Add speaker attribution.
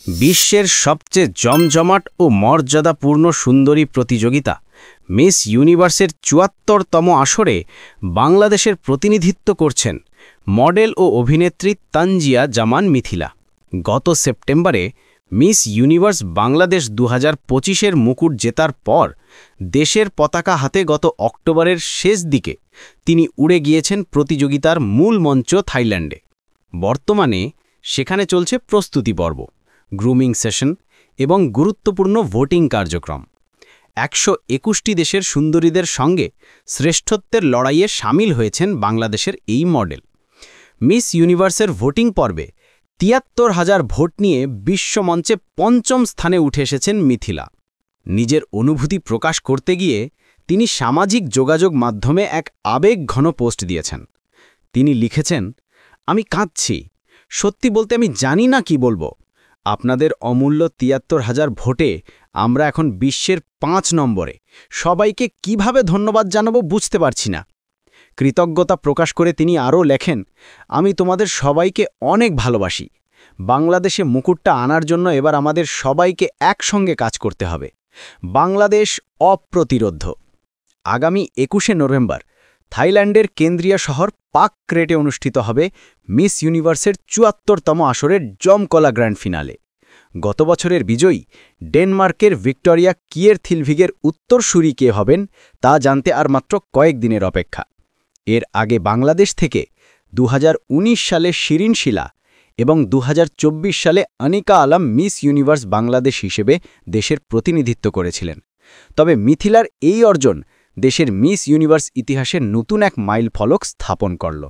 Speaker 1: বিশ্বের সবচেয়ে জমজমাট ও মর্যাদাপূর্ণ সুন্দরী প্রতিযোগিতা মিস ইউনিভার্সের ৭৪তম আসরে বাংলাদেশের প্রতিনিধিত্ব করছেন মডেল ও অভিনেত্রী তানজিয়া জামান মিথিলা। গত সেপ্টেম্বরে মিস ইউনিভার্স বাংলাদেশ ২০২৫-এর মুকুট জেতার পর দেশের পতাকা হাতে গত অক্টোবরের শেষ দিকে তিনি উড়ে গিয়েছেন প্রতিযোগিতার মূল মঞ্চ থাইল্যান্ডে। বর্তমানে সেখানে চলছে প্রস্তুতি পর্ব, গ্রুমিং সেশন এবং গুরুত্বপূর্ণ ভোটিং কার্যক্রম। ১২১টি দেশের সুন্দরীদের সঙ্গে শ্রেষ্ঠত্বের লড়াইয়ে সামিল হয়েছেন বাংলাদেশের এই মডেল। মিস ইউনিভার্সের ভোটিং পর্বে ৭৩,০০০ ভোট নিয়ে বিশ্বমঞ্চে পঞ্চম স্থানে উঠে এসেছেন মিথিলা। নিজের অনুভূতি প্রকাশ করতে গিয়ে তিনি সামাজিক যোগাযোগ মাধ্যমে এক আবেগঘন পোস্ট দিয়েছেন। তিনি লিখেছেন, "আমি কাঁদছি, সত্যি বলতে আমি জানি না কি বলবো। আপনাদের অমূল্য ৭৩,০০০ ভোটে আমরা এখন বিশ্বের ৫ নম্বরে। সবাইকে কিভাবে ধন্যবাদ জানাবো বুঝতে পারছি না।" কৃতজ্ঞতা প্রকাশ করে তিনি আরও লেখেন, "আমি তোমাদের সবাইকে অনেক ভালোবাসি। বাংলাদেশে মুকুটটা আনার জন্য এবার আমাদের সবাইকে একসঙ্গে কাজ করতে হবে। বাংলাদেশ অপ্রতিরোধ্য।" আগামী ২১শে নভেম্বর থাইল্যান্ডের কেন্দ্রীয় শহর পাক ক্রেটে অনুষ্ঠিত হবে মিস ইউনিভার্সের ৭৪তম আসরের জমকলা গ্র্যান্ড ফিনালে। গত বছরের বিজয়ী ডেনমার্কের ভিক্টোরিয়া কিয়েরথিলভিগের উত্তরসূরি কে হবেন তা জানতে আর মাত্র কয়েকদিনের অপেক্ষা। এর আগে বাংলাদেশ থেকে ২০১৯ সালে শিরিন শিলা এবং ২০২৪ সালে আনিকা আলম মিস ইউনিভার্স বাংলাদেশ হিসেবে দেশের প্রতিনিধিত্ব করেছিলেন। তবে মিথিলার এই অর্জন দেশের মিস ইউনিভার্স ইতিহাসে নতুন এক মাইলফলক স্থাপন করল।